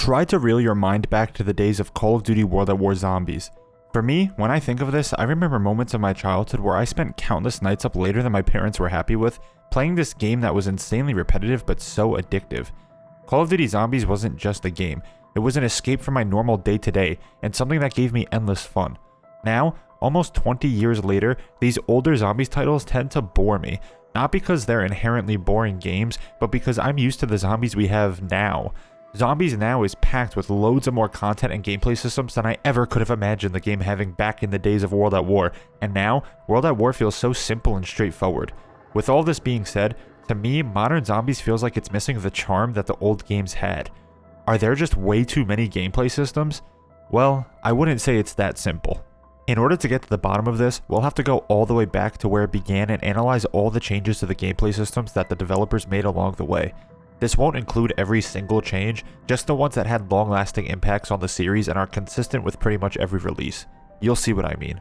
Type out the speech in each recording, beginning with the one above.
Try to reel your mind back to the days of Call of Duty World at War Zombies. For me, when I think of this, I remember moments of my childhood where I spent countless nights up later than my parents were happy with, playing this game that was insanely repetitive but so addictive. Call of Duty Zombies wasn't just a game, it was an escape from my normal day-to-day, and something that gave me endless fun. Now, almost 20 years later, these older Zombies titles tend to bore me, not because they're inherently boring games, but because I'm used to the zombies we have now. Zombies now is packed with loads of more content and gameplay systems than I ever could have imagined the game having back in the days of World at War, and now, World at War feels so simple and straightforward. With all this being said, to me, modern Zombies feels like it's missing the charm that the old games had. Are there just way too many gameplay systems? Well, I wouldn't say it's that simple. In order to get to the bottom of this, we'll have to go all the way back to where it began and analyze all the changes to the gameplay systems that the developers made along the way. This won't include every single change, just the ones that had long-lasting impacts on the series and are consistent with pretty much every release. You'll see what I mean.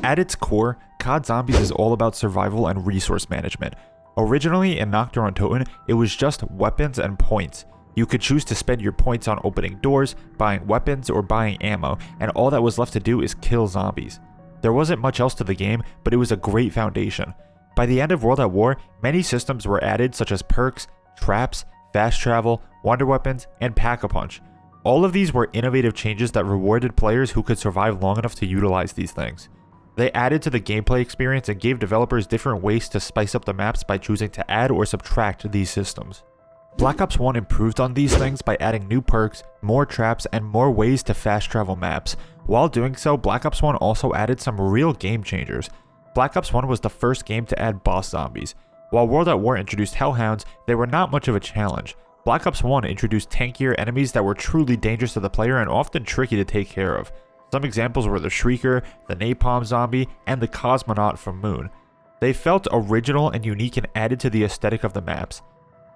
At its core, COD Zombies is all about survival and resource management. Originally in Nocturne Toten, it was just weapons and points. You could choose to spend your points on opening doors, buying weapons, or buying ammo, and all that was left to do is kill zombies. There wasn't much else to the game, but it was a great foundation. By the end of World at War, many systems were added such as perks, traps, fast travel, wonder weapons, and pack-a-punch. All of these were innovative changes that rewarded players who could survive long enough to utilize these things. They added to the gameplay experience and gave developers different ways to spice up the maps by choosing to add or subtract these systems. Black Ops 1 improved on these things by adding new perks, more traps, and more ways to fast travel maps. While doing so, Black Ops 1 also added some real game changers. Black Ops 1 was the first game to add boss zombies. While World at War introduced Hellhounds, they were not much of a challenge. Black Ops 1 introduced tankier enemies that were truly dangerous to the player and often tricky to take care of. Some examples were the Shrieker, the Napalm Zombie, and the Cosmonaut from Moon. They felt original and unique and added to the aesthetic of the maps.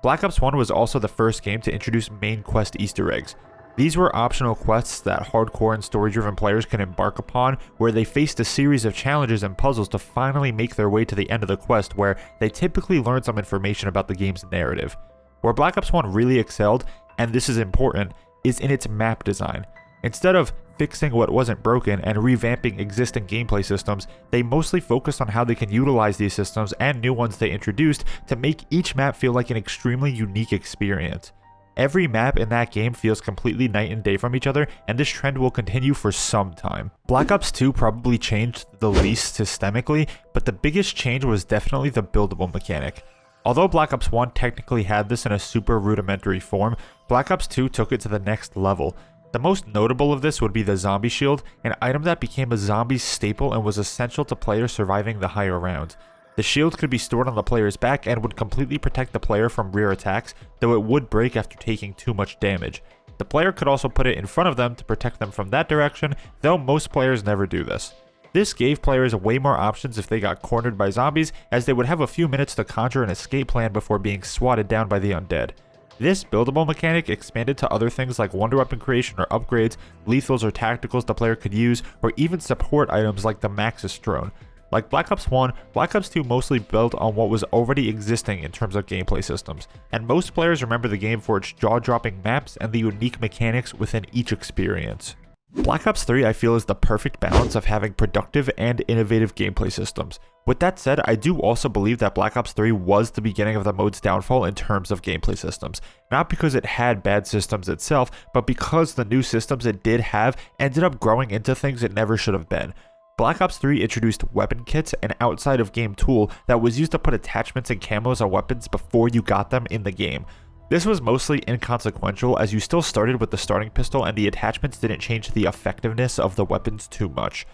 Black Ops 1 was also the first game to introduce main quest Easter eggs. These were optional quests that hardcore and story-driven players can embark upon, where they faced a series of challenges and puzzles to finally make their way to the end of the quest, where they typically learn some information about the game's narrative. Where Black Ops 1 really excelled, and this is important, is in its map design. Instead of fixing what wasn't broken and revamping existing gameplay systems, they mostly focused on how they can utilize these systems and new ones they introduced to make each map feel like an extremely unique experience. Every map in that game feels completely night and day from each other, and this trend will continue for some time. Black Ops 2 probably changed the least systemically, but the biggest change was definitely the buildable mechanic. Although Black Ops 1 technically had this in a super rudimentary form, Black Ops 2 took it to the next level. The most notable of this would be the Zombie Shield, an item that became a zombie staple and was essential to players surviving the higher rounds. The shield could be stored on the player's back and would completely protect the player from rear attacks, though it would break after taking too much damage. The player could also put it in front of them to protect them from that direction, though most players never do this. This gave players way more options if they got cornered by zombies, as they would have a few minutes to conjure an escape plan before being swatted down by the undead. This buildable mechanic expanded to other things like wonder weapon creation or upgrades, lethals or tacticals the player could use, or even support items like the Maxis drone. Like Black Ops 1, Black Ops 2 mostly built on what was already existing in terms of gameplay systems, and most players remember the game for its jaw-dropping maps and the unique mechanics within each experience. Black Ops 3 I feel is the perfect balance of having productive and innovative gameplay systems. With that said, I do also believe that Black Ops 3 was the beginning of the mode's downfall in terms of gameplay systems. Not because it had bad systems itself, but because the new systems it did have ended up growing into things it never should have been. Black Ops 3 introduced weapon kits, an outside-of-game tool that was used to put attachments and camos on weapons before you got them in the game. This was mostly inconsequential, as you still started with the starting pistol and the attachments didn't change the effectiveness of the weapons too much.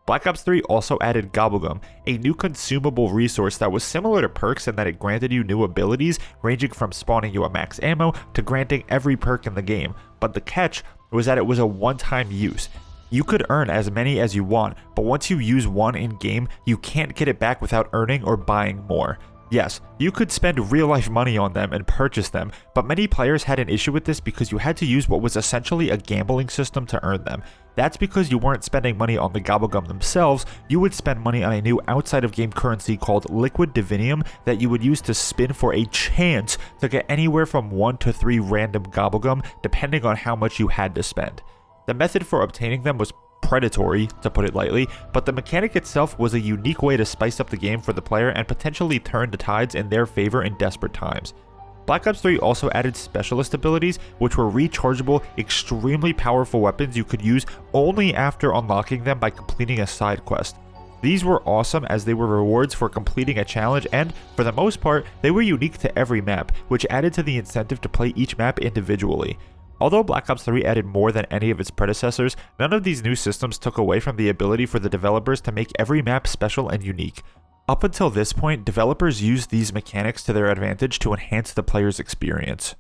Black Ops 3 also added Gobblegum, a new consumable resource that was similar to perks in that it granted you new abilities, ranging from spawning you a max ammo to granting every perk in the game, but the catch was that it was a one-time use. You could earn as many as you want, but once you use one in-game, you can't get it back without earning or buying more. Yes, you could spend real-life money on them and purchase them, but many players had an issue with this because you had to use what was essentially a gambling system to earn them. That's because you weren't spending money on the gobblegum themselves, you would spend money on a new outside-of-game currency called liquid divinium that you would use to spin for a chance to get anywhere from 1 to 3 random gobblegum depending on how much you had to spend. The method for obtaining them was predatory, to put it lightly, but the mechanic itself was a unique way to spice up the game for the player and potentially turn the tides in their favor in desperate times. Black Ops 3 also added specialist abilities, which were rechargeable, extremely powerful weapons you could use only after unlocking them by completing a side quest. These were awesome as they were rewards for completing a challenge and, for the most part, they were unique to every map, which added to the incentive to play each map individually. Although Black Ops 3 added more than any of its predecessors, none of these new systems took away from the ability for the developers to make every map special and unique. Up until this point, developers used these mechanics to their advantage to enhance the player's experience.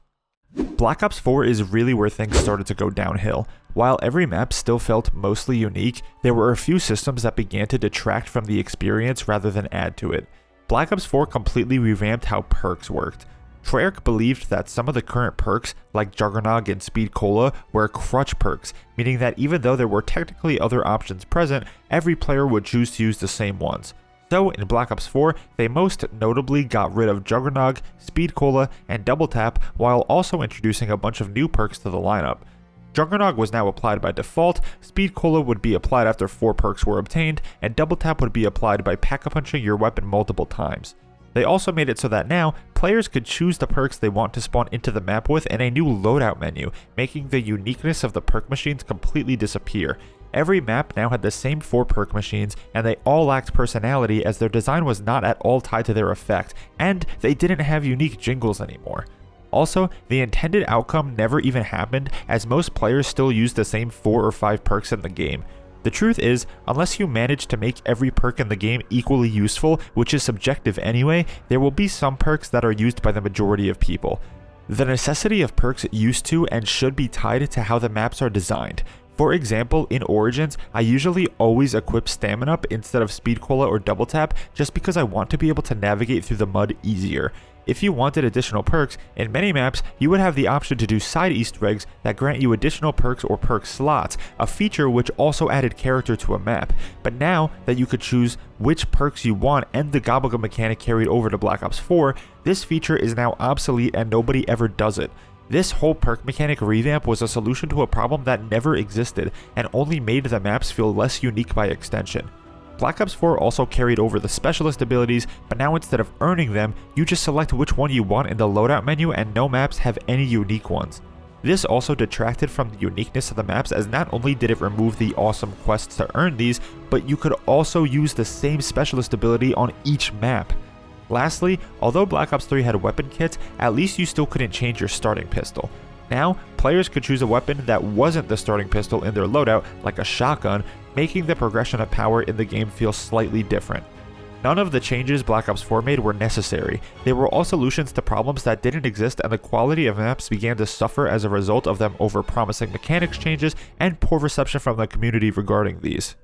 Black Ops 4 is really where things started to go downhill. While every map still felt mostly unique, there were a few systems that began to detract from the experience rather than add to it. Black Ops 4 completely revamped how perks worked. Treyarch believed that some of the current perks, like Juggernog and Speed Cola, were crutch perks, meaning that even though there were technically other options present, every player would choose to use the same ones. So, in Black Ops 4, they most notably got rid of Juggernog, Speed Cola, and Double Tap, while also introducing a bunch of new perks to the lineup. Juggernog was now applied by default, Speed Cola would be applied after 4 perks were obtained, and Double Tap would be applied by pack-a-punching your weapon multiple times. They also made it so that now, players could choose the perks they want to spawn into the map with in a new loadout menu, making the uniqueness of the perk machines completely disappear. Every map now had the same 4 perk machines, and they all lacked personality as their design was not at all tied to their effect, and they didn't have unique jingles anymore. Also, the intended outcome never even happened, as most players still used the same 4 or 5 perks in the game. The truth is, unless you manage to make every perk in the game equally useful, which is subjective anyway, there will be some perks that are used by the majority of people. The necessity of perks used to and should be tied to how the maps are designed. For example, in Origins, I usually always equip Stamina Up instead of Speed Cola or Double Tap just because I want to be able to navigate through the mud easier. If you wanted additional perks, in many maps, you would have the option to do side Easter eggs that grant you additional perks or perk slots, a feature which also added character to a map. But now that you could choose which perks you want and the gobblegum mechanic carried over to Black Ops 4, this feature is now obsolete and nobody ever does it. This whole perk mechanic revamp was a solution to a problem that never existed and only made the maps feel less unique by extension. Black Ops 4 also carried over the specialist abilities, but now instead of earning them, you just select which one you want in the loadout menu and no maps have any unique ones. This also detracted from the uniqueness of the maps, as not only did it remove the awesome quests to earn these, but you could also use the same specialist ability on each map. Lastly, although Black Ops 3 had weapon kits, at least you still couldn't change your starting pistol. Now, players could choose a weapon that wasn't the starting pistol in their loadout, like a shotgun, making the progression of power in the game feel slightly different. None of the changes Black Ops 4 made were necessary. They were all solutions to problems that didn't exist, and the quality of maps began to suffer as a result of them over-promising mechanics changes and poor reception from the community regarding these.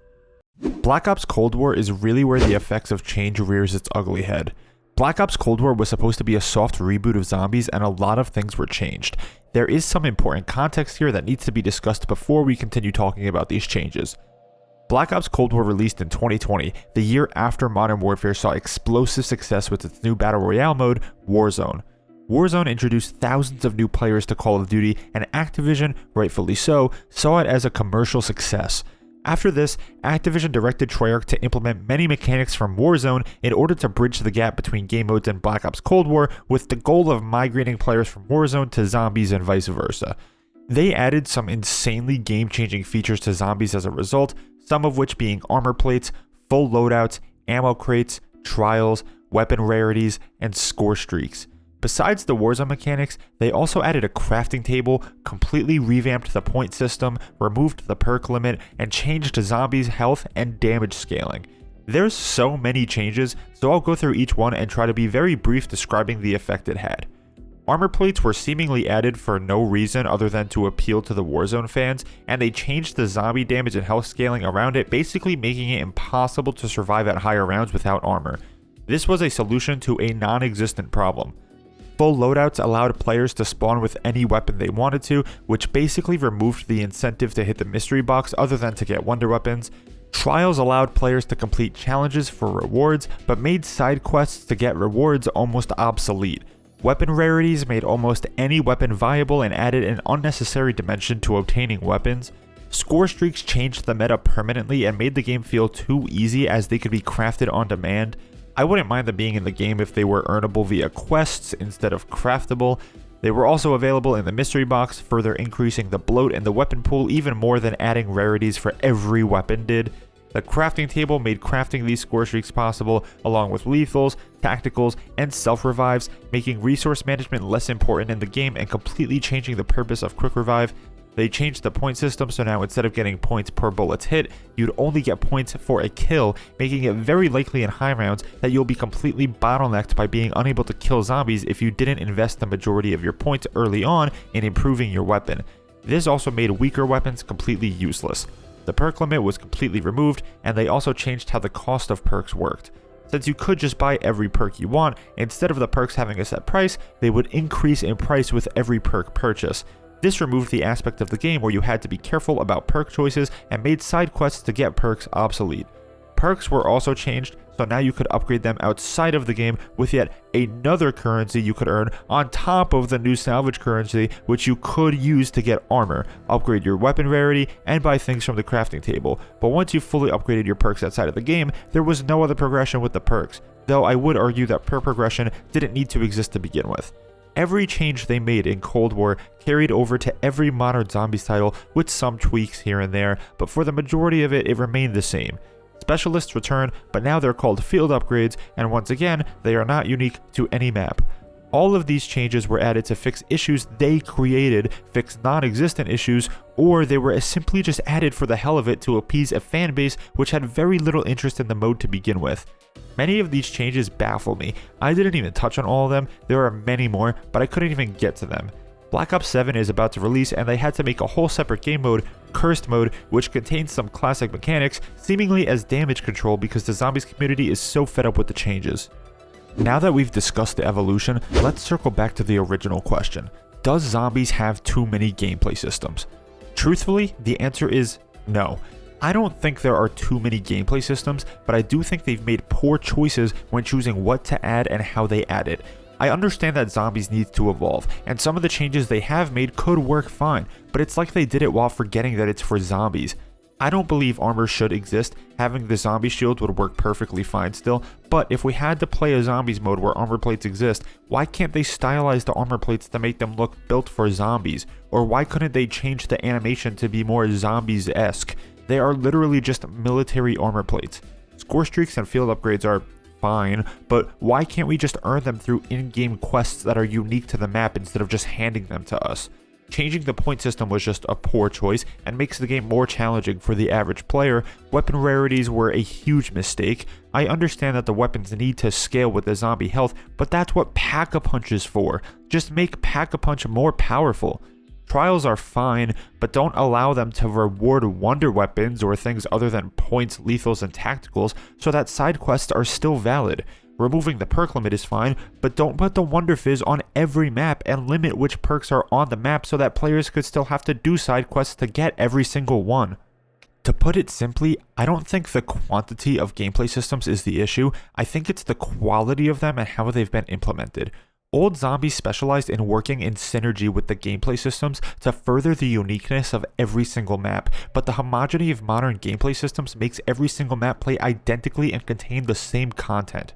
Black Ops Cold War is really where the effects of change rears its ugly head. Black Ops Cold War was supposed to be a soft reboot of zombies, and a lot of things were changed. There is some important context here that needs to be discussed before we continue talking about these changes. Black Ops Cold War released in 2020, the year after Modern Warfare saw explosive success with its new Battle Royale mode, Warzone. Warzone introduced thousands of new players to Call of Duty, and Activision, rightfully so, saw it as a commercial success. After this, Activision directed Treyarch to implement many mechanics from Warzone in order to bridge the gap between game modes in Black Ops Cold War, with the goal of migrating players from Warzone to zombies and vice versa. They added some insanely game-changing features to zombies as a result, some of which being armor plates, full loadouts, ammo crates, trials, weapon rarities, and score streaks. Besides the Warzone mechanics, they also added a crafting table, completely revamped the point system, removed the perk limit, and changed zombies' health and damage scaling. There's so many changes, so I'll go through each one and try to be very brief describing the effect it had. Armor plates were seemingly added for no reason other than to appeal to the Warzone fans, and they changed the zombie damage and health scaling around it, basically making it impossible to survive at higher rounds without armor. This was a solution to a non-existent problem. Full loadouts allowed players to spawn with any weapon they wanted to, which basically removed the incentive to hit the mystery box other than to get wonder weapons. Trials allowed players to complete challenges for rewards, but made side quests to get rewards almost obsolete. Weapon rarities made almost any weapon viable and added an unnecessary dimension to obtaining weapons. Score streaks changed the meta permanently and made the game feel too easy as they could be crafted on demand. I wouldn't mind them being in the game if they were earnable via quests instead of craftable. They were also available in the mystery box, further increasing the bloat in the weapon pool even more than adding rarities for every weapon did. The crafting table made crafting these score streaks possible, along with lethals, tacticals, and self-revives, making resource management less important in the game and completely changing the purpose of quick revive. They changed the point system, so now instead of getting points per bullets hit, you'd only get points for a kill, making it very likely in high rounds that you'll be completely bottlenecked by being unable to kill zombies if you didn't invest the majority of your points early on in improving your weapon. This also made weaker weapons completely useless. The perk limit was completely removed, and they also changed how the cost of perks worked. Since you could just buy every perk you want, instead of the perks having a set price, they would increase in price with every perk purchase. This removed the aspect of the game where you had to be careful about perk choices and made side quests to get perks obsolete. Perks were also changed, so now you could upgrade them outside of the game with yet another currency you could earn on top of the new salvage currency, which you could use to get armor, upgrade your weapon rarity, and buy things from the crafting table. But once you fully upgraded your perks outside of the game, there was no other progression with the perks, though I would argue that perk progression didn't need to exist to begin with. Every change they made in Cold War carried over to every modern zombies title with some tweaks here and there, but for the majority of it, it remained the same. Specialists return, but now they're called field upgrades, and once again, they are not unique to any map. All of these changes were added to fix issues they created, fix non-existent issues, or they were simply just added for the hell of it to appease a fan base which had very little interest in the mode to begin with. Many of these changes baffle me. I didn't even touch on all of them, there are many more, but I couldn't even get to them. Black Ops 7 is about to release, and they had to make a whole separate game mode, Cursed Mode, which contains some classic mechanics, seemingly as damage control because the zombies community is so fed up with the changes. Now that we've discussed the evolution, let's circle back to the original question. Does zombies have too many gameplay systems? Truthfully, the answer is no. I don't think there are too many gameplay systems, but I do think they've made poor choices when choosing what to add and how they add it. I understand that zombies need to evolve, and some of the changes they have made could work fine, but it's like they did it while forgetting that it's for zombies. I don't believe armor should exist. Having the zombie shield would work perfectly fine still, but if we had to play a zombies mode where armor plates exist, why can't they stylize the armor plates to make them look built for zombies? Or why couldn't they change the animation to be more zombies-esque? They are literally just military armor plates. Score streaks and field upgrades are fine, but why can't we just earn them through in-game quests that are unique to the map instead of just handing them to us? Changing the point system was just a poor choice and makes the game more challenging for the average player. Weapon rarities were a huge mistake. I understand that the weapons need to scale with the zombie health, but that's what Pack-a-Punch is for. Just make Pack-a-Punch more powerful. Trials are fine, but don't allow them to reward wonder weapons or things other than points, lethals, and tacticals so that side quests are still valid. Removing the perk limit is fine, but don't put the Wonder Fizz on every map and limit which perks are on the map so that players could still have to do side quests to get every single one. To put it simply, I don't think the quantity of gameplay systems is the issue, I think it's the quality of them and how they've been implemented. Old zombies specialized in working in synergy with the gameplay systems to further the uniqueness of every single map, but the homogeneity of modern gameplay systems makes every single map play identically and contain the same content.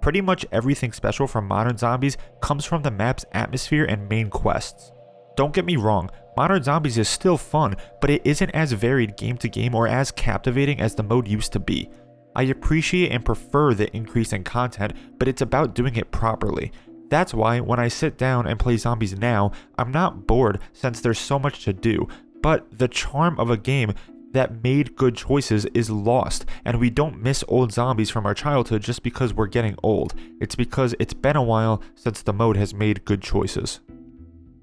Pretty much everything special from modern zombies comes from the map's atmosphere and main quests. Don't get me wrong, modern zombies is still fun, but it isn't as varied game to game or as captivating as the mode used to be. I appreciate and prefer the increase in content, but it's about doing it properly. That's why when I sit down and play zombies now, I'm not bored since there's so much to do, but the charm of a game that made good choices is lost, and we don't miss old zombies from our childhood just because we're getting old. It's because it's been a while since the mode has made good choices.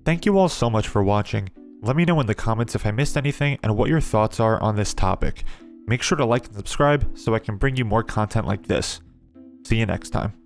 Thank you all so much for watching. Let me know in the comments if I missed anything and what your thoughts are on this topic. Make sure to like and subscribe so I can bring you more content like this. See you next time.